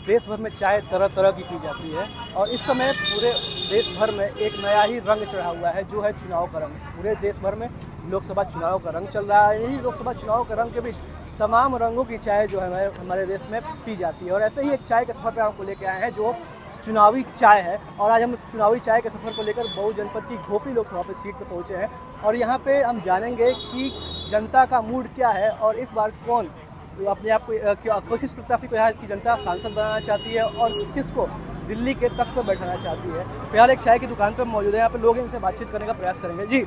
देश भर में चाय तरह तरह की पी जाती है और इस समय पूरे देश भर में एक नया ही रंग चढ़ा हुआ है, जो है चुनाव का रंग। पूरे देश भर में लोकसभा चुनाव का रंग चल रहा है। यही लोकसभा चुनाव के रंग के बीच तमाम रंगों की चाय जो है हमारे देश में पी जाती है और ऐसे ही एक चाय के सफ़र पर आपको लेके आए हैं जो चुनावी चाय है। और आज हम उस चुनावी चाय के सफ़र को लेकर मऊ जनपद की घोसी लोकसभा पे सीट पर पहुंचे हैं और यहाँ पे हम जानेंगे कि जनता का मूड क्या है और इस बार कौन अपने आप को किस प्रत्याशी को यहाँ की जनता सांसद बनाना चाहती है और किसको दिल्ली के तख्त पर बैठाना चाहती है। फिलहाल एक चाय की दुकान पर मौजूद है, यहाँ पे लोग इनसे बातचीत करने का प्रयास करेंगे। जी,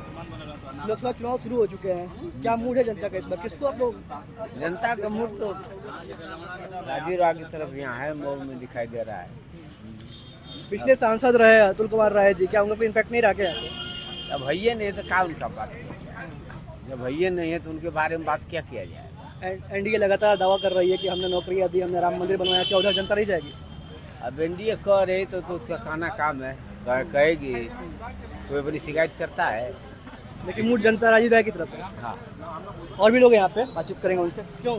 लोकसभा चुनाव शुरू हो चुके हैं, क्या मूड है जनता का इस बार? किसको आप लोग? जनता का मूड तो राजीव की तरफ यहाँ है, मऊ में दिखाई दे रहा है। पिछले सांसद रहे अतुल कुमार राय जी, क्या उनका कोई इम्पैक्ट नहीं रहा क्या? अब भैया नहीं तो क्या उनका बात किया? जब भैया नहीं है तो उनके बारे में बात क्या किया जाए? एनडीए लगातार दावा कर रही है कि हमने नौकरियां दी, हमने राम मंदिर बनवाया, क्या उधर जनता नहीं जाएगी? अब एनडीए कह रही तो उसका कहना काम है, कहेगी कोई बड़ी शिकायत करता है, लेकिन मूड जनता राजीव राय की तरफ है। हाँ, और भी लोग यहाँ पे बातचीत करेंगे उनसे। क्यों,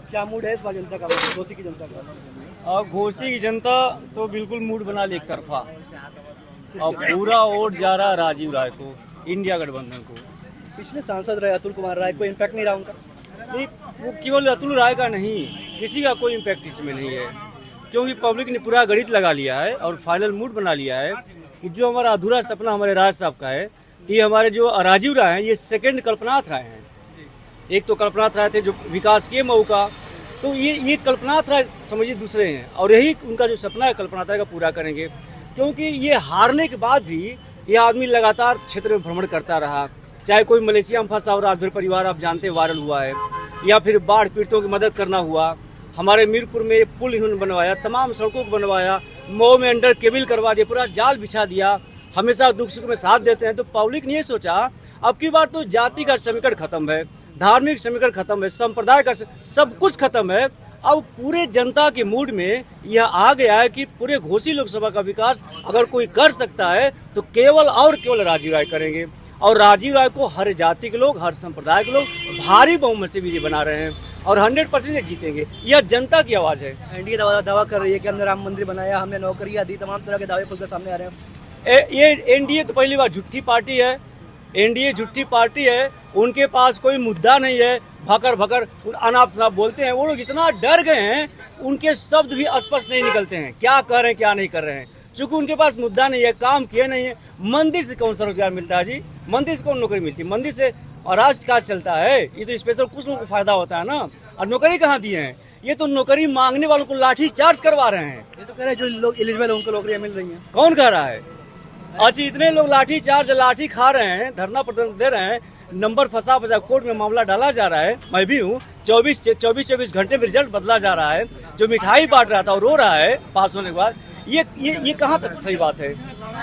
क्या मूड है इस बार जनता का, घोसी की जनता का? और घोसी की जनता तो बिल्कुल मूड बना ली एक तरफा और पूरा वोट जा रहा राजीव राय को, इंडिया गठबंधन को। पिछले सांसद रहे अतुल कुमार राय, कोई इम्पैक्ट नहीं रहा उनका? नहीं, वो केवल अतुल राय का नहीं, किसी का कोई इम्पैक्ट इसमें नहीं है, क्योंकि पब्लिक ने पूरा गणित लगा लिया है और फाइनल मूड बना लिया है कि जो हमारा अधूरा सपना हमारे राज साहब का है, कि हमारे जो राजीव राय हैं ये सेकंड कल्पनाथ राय हैं। एक तो कल्पनाथ राय थे जो विकास किए मऊ का, तो ये कल्पनाथ राय समझिए दूसरे हैं और यही उनका जो सपना है कल्पनाथ राय का पूरा करेंगे, क्योंकि ये हारने के बाद भी ये आदमी लगातार क्षेत्र में भ्रमण करता रहा। चाहे कोई मलेशिया में फंसा और राजभर परिवार आप जानते वायरल हुआ है, या फिर बाढ़ पीड़ितों की मदद करना हुआ, हमारे मीरपुर में पुल इन्होंने बनवाया, तमाम सड़कों को बनवाया, मऊ में अंडर केबल करवा दिया, पूरा जाल बिछा दिया, हमेशा दुख सुख में साथ देते हैं। तो पब्लिक ने ये सोचा अब की बार तो जाति का समीकरण खत्म है, धार्मिक समीकरण खत्म है, संप्रदाय का सब कुछ खत्म है। अब पूरे जनता के मूड में यह आ गया है कि पूरे घोसी लोकसभा का विकास अगर कोई कर सकता है तो केवल और केवल राजीव राय करेंगे और राजीव राय को हर जाति के लोग, हर संप्रदाय के लोग भारी बहुमत से विजय बना रहे हैं और 100% जीतेंगे। यह जनता की आवाज है। एनडीए दावा कर रही है कि हमने राम मंदिर बनाया, हमने नौकरियां दी, तमाम तरह के दावे खुलकर सामने आ रहे हैं। ये एनडीए तो पहली बार झूठी पार्टी है, एनडीए झूठी पार्टी है, उनके पास कोई मुद्दा नहीं है, भकर भकर अनाप शनाप बोलते हैं। वो लोग इतना डर गए हैं, उनके शब्द भी स्पष्ट नहीं निकलते हैं, क्या कर रहे हैं क्या नहीं कर रहे हैं, चूंकि उनके पास मुद्दा नहीं है, काम किए नहीं है। मंदिर से कौन सा रोजगार मिलता है जी? मंदिर से कौन नौकरी मिलती है? मंदिर से और राष्ट्र कार्य चलता है, ये तो स्पेशल कुछ लोगों को फायदा होता है ना। और नौकरी कहाँ दिए हैं? ये तो नौकरी मांगने वालों को लाठी चार्ज करवा रहे हैं। ये तो कह रहे हैं जो लोग एलिजिबल उनको नौकरियां मिल रही हैं। कौन कह रहा है? अच्छा, इतने लोग लाठी चार्ज लाठी खा रहे हैं, धरना प्रदर्शन दे रहे हैं, नंबर फंसा कोर्ट में मामला डाला जा रहा है, मैं भी हूँ। 24 घंटे में रिजल्ट बदला जा रहा है। जो मिठाई बांट रहा था और रो रहा है पास होने के बाद, ये कहाँ तक सही बात है?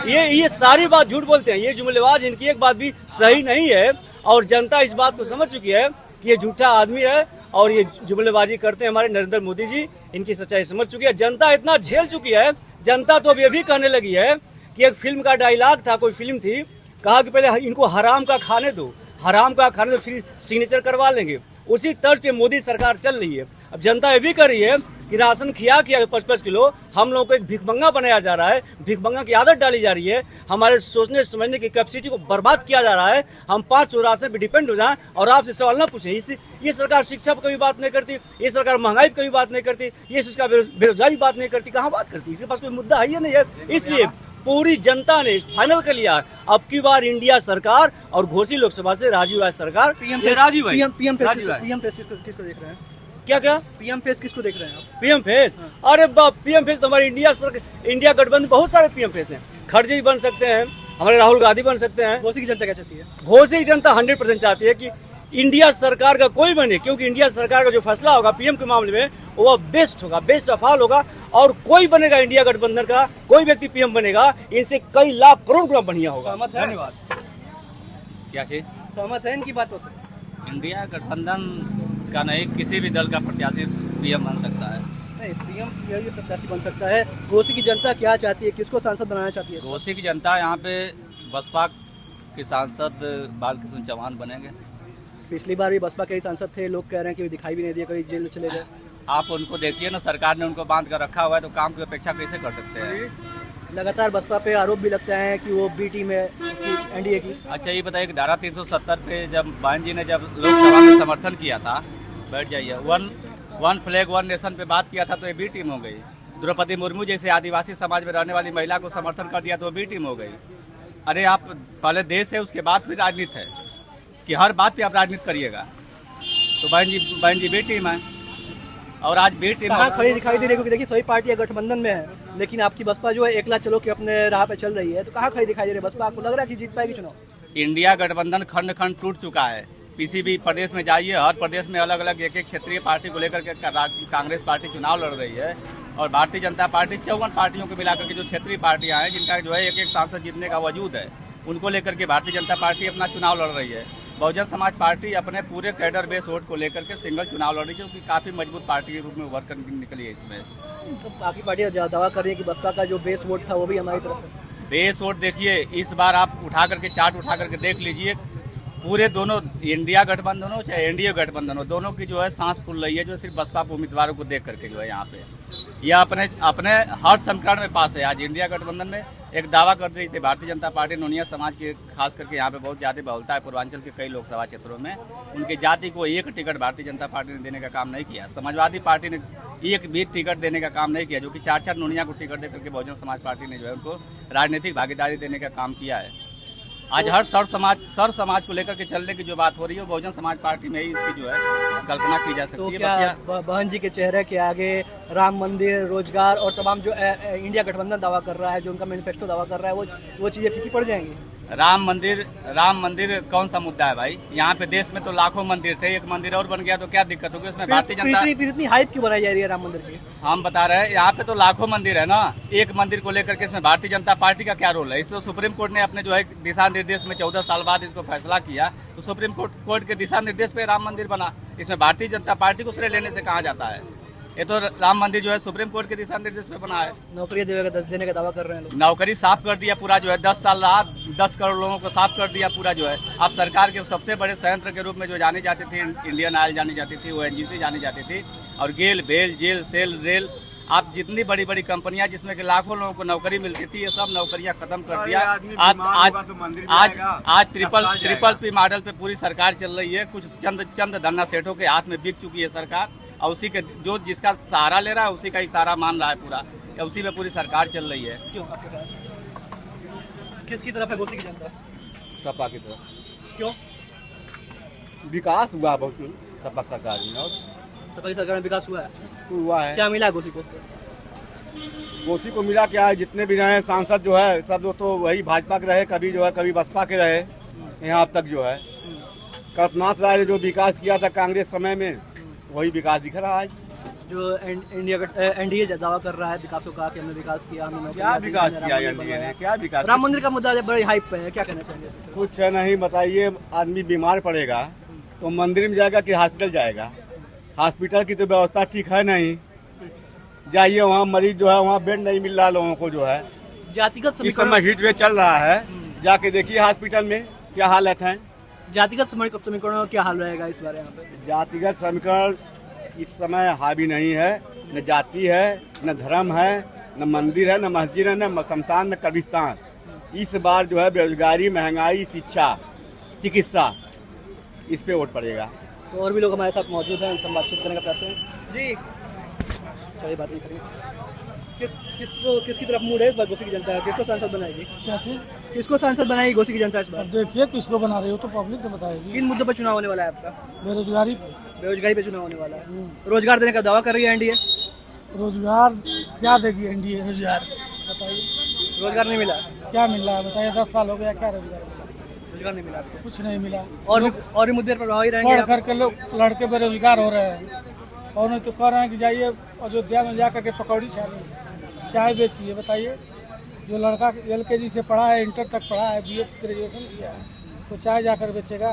ये सारी बात झूठ बोलते हैं, ये जुमलेबाज, इनकी एक बात भी सही नहीं है और जनता इस बात को समझ चुकी है कि ये झूठा आदमी है और ये जुमलेबाजी करते हैं। हमारे नरेंद्र मोदी जी इनकी सच्चाई समझ चुकी है, जनता इतना झेल चुकी है। जनता तो अब ये भी कहने लगी है कि एक फिल्म का डायलॉग था, कोई फिल्म थी, कहा कि पहले इनको हराम का खाने दो, हराम का खाने दो, फिर सिग्नेचर करवा लेंगे। उसी तर्ज पे मोदी सरकार चल रही है। अब जनता ये भी कर रही है कि राशन किया 5-5 किलो हम लोगों को एक भिखमंगा बनाया जा रहा है, भिखमंगा की आदत डाली जा रही है, हमारे सोचने समझने की कैपेसिटी को बर्बाद किया जा रहा है। हम 500 राशन पे डिपेंड हो जाएं और आपसे सवाल न पूछें। ये सरकार शिक्षा पर कभी बात नहीं करती, ये सरकार महंगाई पर कभी बात नहीं करती, ये सरकार बेरोजगारी बात नहीं करती, कहाँ बात करती? इसके पास कोई मुद्दा है ही नहीं है। इसलिए पूरी जनता ने फाइनल कर लिया अब की बार इंडिया सरकार और घोसी लोकसभा से राजीव राय सरकार। पीएम फेस किसको देख रहे हैं? क्या पीएम फेस किसको देख रहे हैं आप? PM face? अरे बाप, पीएम फेस तो हमारे इंडिया गठबंधन बहुत सारे पीएम फेस हैं। खड़गे जी बन सकते हैं, हमारे राहुल गांधी बन सकते हैं। घोसी की जनता क्या चाहती है? घोसी की जनता 100% चाहती है कि इंडिया सरकार का कोई बने, क्योंकि इंडिया सरकार का जो फैसला होगा पीएम के मामले में वो बेस्ट होगा, बेस्ट ऑफ ऑल होगा। और कोई बनेगा इंडिया गठबंधन का, कोई व्यक्ति पीएम बनेगा, इनसे कई लाख करोड़ गुना बढ़िया होगा। सहमत है? धन्यवाद। क्या चीज? सहमत है इनकी बातों से? इंडिया गठबंधन का नहीं, किसी भी दल का प्रत्याशी पीएम बन सकता है। नहीं, पीएम प्रत्याशी बन सकता है। घोसी की जनता क्या चाहती है, किसको सांसद बनाना चाहती है? घोसी की जनता यहाँ पे बसपा के सांसद बालकृष्ण चौहान बनेंगे। पिछली बार भी बसपा के ही सांसद थे, लोग कह रहे हैं कि दिखाई भी नहीं दिए, कहीं जेल में चले गए। आप उनको देखिए ना, सरकार ने उनको बांध कर रखा हुआ है, तो काम की अपेक्षा कैसे कर सकते हैं? लगातार बसपा पे आरोप भी लगता है कि वो बी टीम है एनडीए की। अच्छा ये बताइए कि धारा 370 पे जब बहन जी ने जब लोकसभा में समर्थन किया था, बैठ जाइए, वन फ्लैग वन नेशन पे बात किया था, तो ये बी टीम हो गई। द्रौपदी मुर्मू जैसे आदिवासी समाज में रहने वाली महिला को समर्थन कर दिया तो बी टीम हो गई। अरे आप पहले देश है, उसके बाद फिर राजनीति है कि हर बात पे आप राजनीति करिएगा। तो बहन जी बी टीम है, और आज बी टीम कहाँ खड़ी दिखाई दे रही है? क्योंकि देखिए सभी पार्टियां गठबंधन में है, लेकिन आपकी बसपा जो है एकला चलो के अपने राह पे चल रही है, तो कहाँ खड़ी दिखाई दे रही है बसपा? आपको लग रहा है कि जीत पाएगी चुनाव? इंडिया गठबंधन खंड खंड टूट चुका है। किसी भी प्रदेश में जाइए, हर प्रदेश में अलग अलग एक एक क्षेत्रीय पार्टी को लेकर के कांग्रेस पार्टी चुनाव लड़ रही है, और भारतीय जनता पार्टी 54 पार्टियों को मिलाकर के जो क्षेत्रीय पार्टियां हैं, जिनका जो है एक एक सांसद जीतने का वजूद है, उनको लेकर के भारतीय जनता पार्टी अपना चुनाव लड़ रही है। बहुजन समाज पार्टी अपने पूरे कैडर बेस वोट को लेकर के सिंगल चुनाव लड़ रही है, जो कि काफी मजबूत पार्टी के रूप में उभर कर निकली है। इसमें तो बाकी पार्टियां दावा कर रही है कि बसपा का जो बेस वोट था वो भी हमारी तरफ है। बेस वोट देखिए, इस बार आप उठा करके चार्ट उठा करके देख लीजिए, पूरे दोनों इंडिया गठबंधन हो चाहे एनडीए गठबंधन हो, दोनों की जो है सांस फूल रही है, जो सिर्फ बसपा उम्मीदवारों को देख करके जो है यहाँ पे यह अपने हर समीकरण में पास है। आज इंडिया गठबंधन में एक दावा कर रही थी भारतीय जनता पार्टी, नोनिया समाज के खास करके यहाँ पे बहुत ज्यादा बहुलता है पूर्वांचल के कई लोकसभा क्षेत्रों में, उनकी जाति को एक टिकट भारतीय जनता पार्टी ने देने का काम नहीं किया। समाजवादी पार्टी ने एक भी टिकट देने का काम नहीं किया, जो कि 4-4 नोनिया को टिकट देकर के बहुजन समाज पार्टी ने जो है उनको राजनीतिक भागीदारी देने का काम किया है। आज हर सर समाज को लेकर के चलने की जो बात हो रही है, वो बहुजन समाज पार्टी में ही इसकी जो है कल्पना की जा सकती तो है। क्या बहन जी के चेहरे के आगे राम मंदिर, रोजगार और तमाम जो इंडिया गठबंधन दावा कर रहा है, जो उनका मैनिफेस्टो दावा कर रहा है, वो चीजें फीकी पड़ जाएंगी? राम मंदिर कौन सा मुद्दा है भाई? यहाँ पे देश में तो लाखों मंदिर थे, एक मंदिर और बन गया तो क्या दिक्कत होगी? उसमें भारतीय जनता फिर इतनी हाइप क्यों बनाई जा रही है राम मंदिर की? हम बता रहे हैं, यहाँ पे तो लाखों मंदिर है ना, एक मंदिर को लेकर के इसमें भारतीय जनता पार्टी का क्या रोल है? इसमें सुप्रीम कोर्ट ने अपने जो है दिशा निर्देश में 14 साल बाद इसको फैसला किया, तो सुप्रीम कोर्ट के दिशा निर्देश पे राम मंदिर बना। इसमें भारतीय जनता पार्टी को श्रेय लेने से कहा जाता है? ये तो राम मंदिर जो है सुप्रीम कोर्ट के दिशा निर्देश पे बना है। नौकरी देने का दावा कर रहे हैं लोग। नौकरी साफ कर दिया पूरा, जो है 10 साल रहा, 10 करोड़ लोगों को साफ कर दिया पूरा। जो है आप सरकार के सबसे बड़े संयंत्र के रूप में जो जानी जाती थी, इंडियन ऑयल जानी जाती थी, ONGC जानी जाती थी, और गेल, बेल, जेल, सेल, रेल, आप जितनी बड़ी बड़ी कंपनियां जिसमें कि लाखों लोगों को नौकरी मिलती थी, ये सब नौकरियां खत्म कर दिया। आज ट्रिपल P मॉडल पे पूरी सरकार चल रही है। कुछ चंद धन्ना सेठों के हाथ में बिक चुकी है सरकार, और उसी के जो जिसका सहारा ले रहा है उसी का इशारा मान रहा है पूरा, उसी में पूरी सरकार चल रही है। क्यों किसकी तरफ है गोसी की जनता? सपा की तरफ। क्यों? विकास हुआ बहुत सपा सरकार में, और सपा की सरकार में विकास हुआ है। है। क्या मिला गोसी को? गोसी को मिला क्या है? जितने भी रहे सांसद जो है सब तो वही भाजपा के रहे, कभी जो है कभी बसपा के रहे, यहाँ अब तक जो है कल्पनाथ राय ने जो विकास किया था कांग्रेस समय में, वही विकास दिख रहा है। जो एनडीए दावा कर रहा है विकासों का कि हमने विकास किया, हमने क्या विकास किया एनडीए ने? क्या विकास? राम मंदिर का मुद्दा बड़ी हाइप पे है, क्या कहना चाहेंगे? कुछ नहीं, बताइए। आदमी बीमार पड़ेगा तो मंदिर में जाएगा कि हॉस्पिटल जाएगा? हॉस्पिटल की तो व्यवस्था ठीक है नहीं। जाइए वहाँ मरीज जो है, वहाँ बेड नहीं मिल रहा लोगों को जो है। जातिगत इस समय हीट वेव चल रहा है, जाके देखिए हॉस्पिटल में क्या हालत है। जातिगत समीकरणों का क्या हाल रहेगा इस बार यहाँ पे? जातिगत समीकरण इस समय हावी नहीं है, न जाति है, न धर्म है, न मंदिर है, न मस्जिद है, न शमशान, न कब्रिस्तान। इस बार जो है बेरोजगारी, महंगाई, शिक्षा, चिकित्सा, इस पे वोट पड़ेगा। तो और भी लोग हमारे साथ मौजूद हैं, उनसे बातचीत करने का प्रयास है। जी चलिए बात नहीं करेंगे। किसकी तरफ मूड है इस बार गोसी की जनता? किसको सांसद बनाएगी? क्या चीज? किसको सांसद बनाएगी गोसी की जनता इस बार? देखिए किसको बना रही हो तो पब्लिक तो बताएगी। किन मुद्दों पर चुनाव होने वाला है आपका? बेरोजगारी पे। बेरोजगारी पे चुनाव होने वाला है। रोजगार देने का दावा कर रही है एनडीए। रोजगार क्या देगी एनडीए? रोजगार बताइए। रोजगार नहीं मिला? क्या मिल रहा है बताइए? 10 साल हो गया, क्या रोजगार मिला? रोजगार नहीं मिला आपको? कुछ नहीं मिला। और भी मुद्दे पर प्रभावी रहेंगे? पढ़ करके लोग लड़के बेरोजगार हो रहे हैं, और नहीं तो कह रहे हैं कि जाइए अयोध्या में जा करके पकौड़ी छानिए, चाय बेचिए। बताइए, जो लड़का LKG से पढ़ा है, इंटर तक पढ़ा है, BA ग्रेजुएशन किया है, तो चाय जाकर बेचेगा?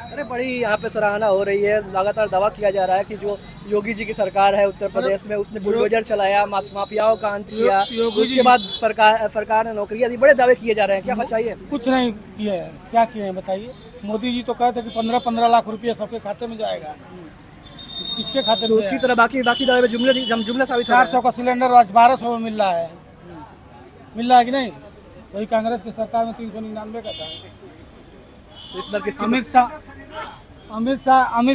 अरे बड़ी यहाँ पे सराहना हो रही है, लगातार दावा किया जा रहा है कि जो योगी जी की सरकार है उत्तर प्रदेश में, उसने बुलडोजर चलाया, माफियाओं का अंत किया, उसके बाद सरकार ने नौकरियां दी। बड़े दावे किए जा रहे हैं, क्या सच्चाई है? कुछ नहीं किए हैं। क्या किए हैं बताइए? मोदी जी तो कहते कि 15-15 लाख रुपये सबके खाते में जाएगा। किसके खाते तो में उसकी है? तरह बाकी बाकी दवाई में जुमले साबित हो रहे हैं। 400 का सिलेंडर आज 1200 में मिल रहा है। मिल रहा है कि नहीं? वही कांग्रेस की सरकार में 399 का था। तो इस बार किसकी अमित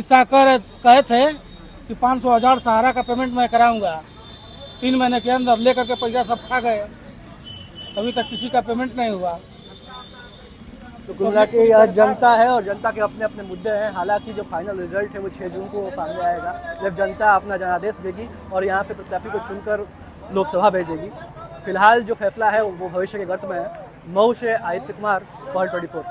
शाह कहे थे कि 500,000 सहारा का पेमेंट मैं कराऊंगा। 3 महीने के अंदर लेकर के पैसा सब खा गए, अभी तक किसी का पेमेंट नहीं हुआ। तो कुल मिला के यह जनता है और जनता के अपने अपने मुद्दे हैं। हालांकि जो फाइनल रिजल्ट है वो 6 जून को सामने आएगा, जब जनता अपना जनादेश देगी और यहाँ से प्रत्याशी को चुनकर लोकसभा भेजेगी। फिलहाल जो फैसला है वो भविष्य के गर्त में है। मऊ से आदित्य कुमार, पहल 24।